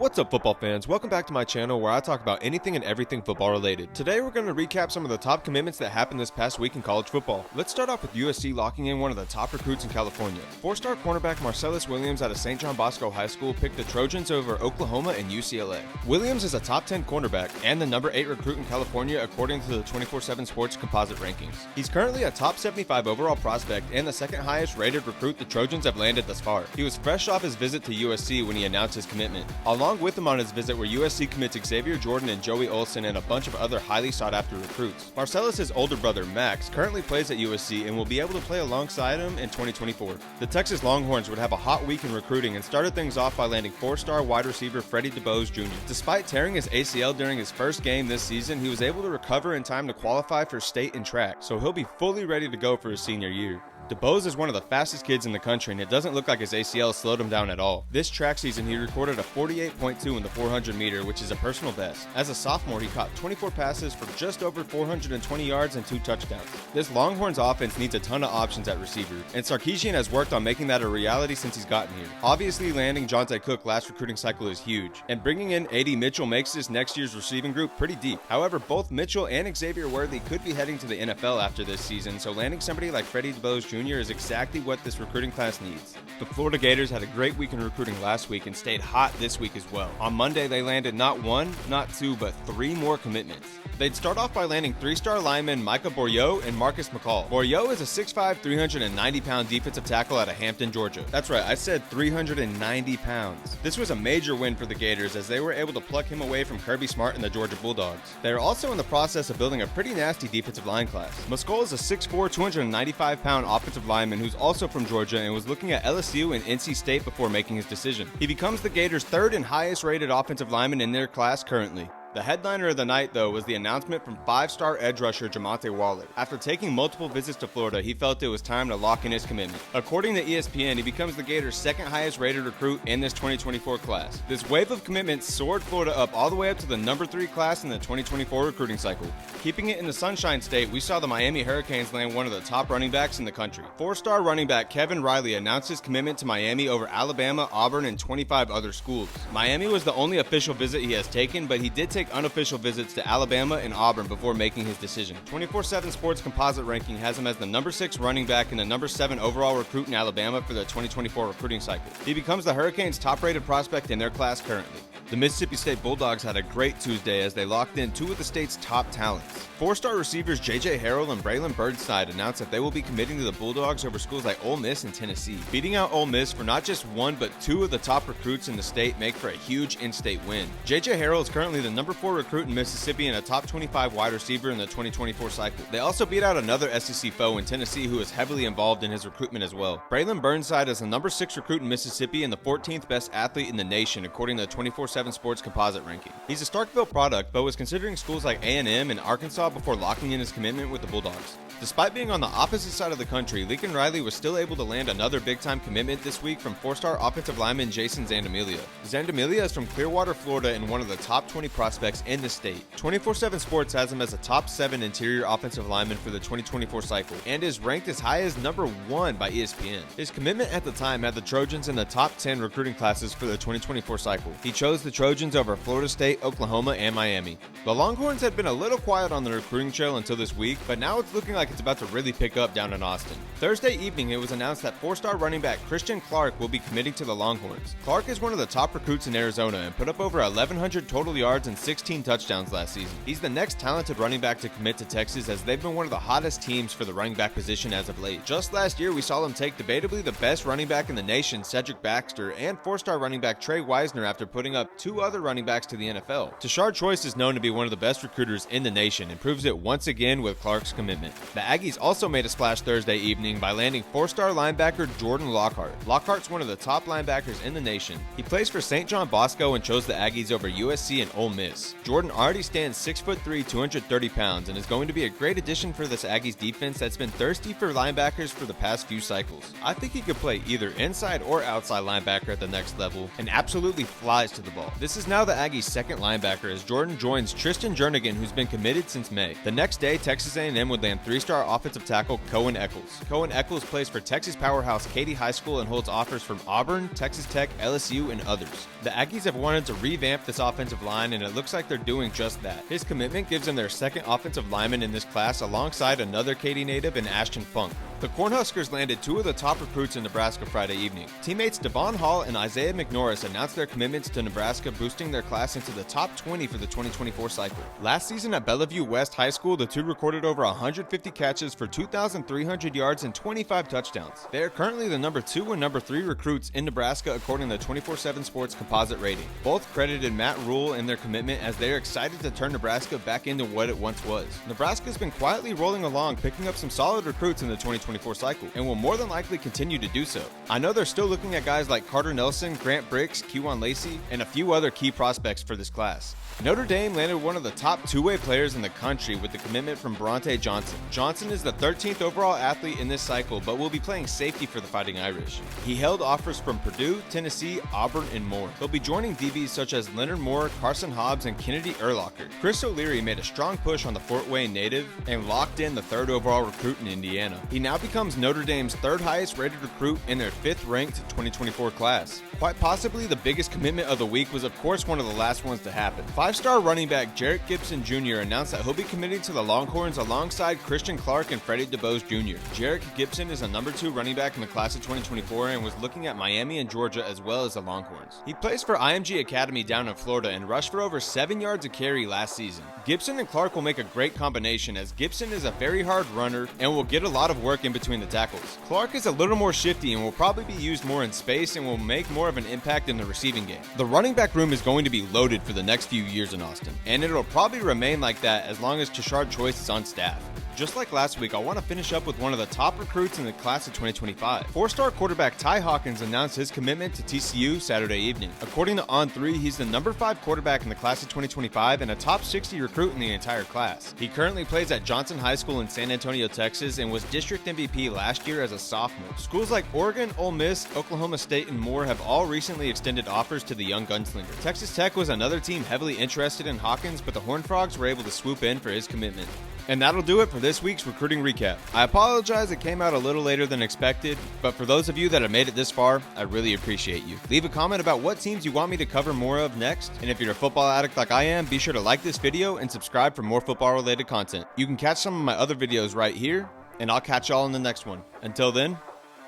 What's up, football fans? Welcome back to my channel where I talk about anything and everything football related. Today we're going to recap some of the top commitments that happened this past week in college football. Let's start off with USC locking in one of the top recruits in California. Four-star cornerback Marcelles Williams out of St. John Bosco High School picked the Trojans over Oklahoma and UCLA. Williams is a top 10 cornerback and the number 8 recruit in California according to the 24/7 Sports composite rankings. He's currently a top 75 overall prospect and the second highest rated recruit the Trojans have landed thus far. He was fresh off his visit to USC when he announced his commitment. Along with him on his visit were USC commits Xavier Jordan and Joey Olsen and a bunch of other highly sought after recruits. Marcellus' older brother Max currently plays at USC and will be able to play alongside him in 2024. The Texas Longhorns would have a hot week in recruiting and started things off by landing 4-star wide receiver Freddie Dubose Jr. Despite tearing his ACL during his first game this season, he was able to recover in time to qualify for state and track, so he'll be fully ready to go for his senior year. Dubose is one of the fastest kids in the country and it doesn't look like his ACL slowed him down at all. This track season he recorded a 48.2 in the 400 meter, which is a personal best. As a sophomore, he caught 24 passes for just over 420 yards and 2 touchdowns. This Longhorns offense needs a ton of options at receiver, and Sarkisian has worked on making that a reality since he's gotten here. Obviously, landing Jamonta Cook last recruiting cycle is huge, and bringing in A.D. Mitchell makes this next year's receiving group pretty deep. However, both Mitchell and Xavier Worthy could be heading to the NFL after this season, so landing somebody like Freddie Dubose Jr. is exactly what this recruiting class needs. The Florida Gators had a great week in recruiting last week and stayed hot this week as well. On Monday, they landed not 1, not 2, but 3 more commitments. They'd start off by landing 3-star linemen Micah Bourriot and Marcus McCall. Bourriot is a 6'5", 390-pound defensive tackle out of Hampton, Georgia. That's right, I said 390 pounds. This was a major win for the Gators as they were able to pluck him away from Kirby Smart and the Georgia Bulldogs. They are also in the process of building a pretty nasty defensive line class. McCall is a 6'4", 295-pound offensive lineman who's also from Georgia and was looking at LSU and NC State before making his decision. He becomes the Gators' 3rd and highest rated offensive lineman in their class currently. The headliner of the night, though, was the announcement from 5-star edge rusher Jamonta. After taking multiple visits to Florida, he felt it was time to lock in his commitment. According to ESPN, he becomes the Gators' 2nd highest rated recruit in this 2024 class. This wave of commitments soared Florida up all the way up to the number 3 class in the 2024 recruiting cycle. Keeping it in the Sunshine State, we saw the Miami Hurricanes land one of the top running backs in the country. 4-star running back Kevin Riley announced his commitment to Miami over Alabama, Auburn, and 25 other schools. Miami was the only official visit he has taken, but he did take unofficial visits to Alabama and Auburn before making his decision. 24/7 Sports composite ranking has him as the number 6 running back and the number 7 overall recruit in Alabama for the 2024 recruiting cycle. He becomes the Hurricanes' top-rated prospect in their class currently. The Mississippi State Bulldogs had a great Tuesday as they locked in 2 of the state's top talents. 4-star receivers J.J. Harrell and Braylon Burnside announced that they will be committing to the Bulldogs over schools like Ole Miss and Tennessee. Beating out Ole Miss for not just 1 but 2 of the top recruits in the state make for a huge in-state win. J.J. Harrell is currently the number 4 recruit in Mississippi and a top 25 wide receiver in the 2024 cycle. They also beat out another SEC foe in Tennessee who is heavily involved in his recruitment as well. Braylon Burnside is the number 6 recruit in Mississippi and the 14th best athlete in the nation according to the 24/7 Sports composite ranking. He's a Starkville product but was considering schools like A&M and Arkansas before locking in his commitment with the Bulldogs. Despite being on the opposite side of the country, Lincoln Riley was still able to land another big-time commitment this week from 4-star offensive lineman Jason Zandamela. Zandamela is from Clearwater, Florida and one of the top 20 prospects in the state. 24/7 Sports has him as a top 7 interior offensive lineman for the 2024 cycle and is ranked as high as number 1 by ESPN. His commitment at the time had the Trojans in the top 10 recruiting classes for the 2024 cycle. He chose the Trojans over Florida State, Oklahoma, and Miami. The Longhorns had been a little quiet on the recruiting trail until this week, but now it's looking like it's about to really pick up down in Austin. Thursday evening, it was announced that 4-star running back Christian Clark will be committing to the Longhorns. Clark is one of the top recruits in Arizona and put up over 1,100 total yards and 16 touchdowns last season. He's the next talented running back to commit to Texas as they've been one of the hottest teams for the running back position as of late. Just last year, we saw them take debatably the best running back in the nation, Cedric Baxter, and 4-star running back Trey Wisner after putting up 2 other running backs to the NFL. Tashard Choice is known to be one of the best recruiters in the nation and proves it once again with Clark's commitment. The Aggies also made a splash Thursday evening by landing 4-star linebacker Jordan Lockhart. Lockhart's one of the top linebackers in the nation. He plays for St. John Bosco and chose the Aggies over USC and Ole Miss. Jordan already stands 6'3", 230 pounds and is going to be a great addition for this Aggies defense that's been thirsty for linebackers for the past few cycles. I think he could play either inside or outside linebacker at the next level and absolutely flies to the ball. football. This is now the Aggies' second linebacker as Jordan joins Tristan Jernigan, who's been committed since May. The next day, Texas A&M would land 3-star offensive tackle Coen Echols. Coen Echols plays for Texas powerhouse Katy High School and holds offers from Auburn, Texas Tech, LSU, and others. The Aggies have wanted to revamp this offensive line, and it looks like they're doing just that. His commitment gives them their second offensive lineman in this class alongside another Katy native in Ashton Funk. The Cornhuskers landed two of the top recruits in Nebraska Friday evening. Teammates Dae'vonn and Isaiah McMorris announced their commitments to Nebraska, boosting their class into the top 20 for the 2024 cycle. Last season at Bellevue West High School, the two recorded over 150 catches for 2,300 yards and 25 touchdowns. They are currently the number 2 and number 3 recruits in Nebraska according to 24/7 Sports composite rating. Both credited Matt Rule in their commitment as they are excited to turn Nebraska back into what it once was. Nebraska's been quietly rolling along, picking up some solid recruits in the 2024 cycle, and will more than likely continue to do so. I know they're still looking at guys like Carter Nelson, Grant Bricks, Kewan Lacey, and a few other key prospects for this class. Notre Dame landed one of the top two-way players in the country with the commitment from Brauntae Johnson. Johnson is the 13th overall athlete in this cycle, but will be playing safety for the Fighting Irish. He held offers from Purdue, Tennessee, Auburn, and more. He'll be joining DBs such as Leonard Moore, Carson Hobbs, and Kennedy Urlacher. Chris O'Leary made a strong push on the Fort Wayne native and locked in the 3rd overall recruit in Indiana. He now becomes Notre Dame's 3rd highest rated recruit in their 5th ranked 2024 class. Quite possibly the biggest commitment of the week was of course one of the last ones to happen. 5-star running back Jerrick Gibson Jr. announced that he'll be committing to the Longhorns alongside Christian Clark and Freddie Dubose Jr. Jerrick Gibson is a number 2 running back in the class of 2024 and was looking at Miami and Georgia as well as the Longhorns. He plays for IMG Academy down in Florida and rushed for over 7 yards a carry last season. Gibson and Clark will make a great combination as Gibson is a very hard runner and will get a lot of work in between the tackles. Clark is a little more shifty and will probably be used more in space and will make more of an impact in the receiving game. The running back room is going to be loaded for the next few years in Austin, and it'll probably remain like that as long as Tashard Choice is on staff. Just like last week, I want to finish up with one of the top recruits in the class of 2025. 4-star quarterback Ty Hawkins announced his commitment to TCU Saturday evening. According to On3, he's the number 5 quarterback in the class of 2025 and a top 60 recruit in the entire class. He currently plays at Johnson High School in San Antonio, Texas, and was district MVP last year as a sophomore. Schools like Oregon, Ole Miss, Oklahoma State, and more have all recently extended offers to the young gunslinger. Texas Tech was another team heavily interested in Hawkins, but the Horned Frogs were able to swoop in for his commitment. And that'll do it for this week's recruiting recap. I apologize it came out a little later than expected, but for those of you that have made it this far, I really appreciate you. Leave a comment about what teams you want me to cover more of next, and if you're a football addict like I am, be sure to like this video and subscribe for more football related content. You can catch some of my other videos right here, and I'll catch y'all in the next one. Until then,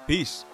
peace.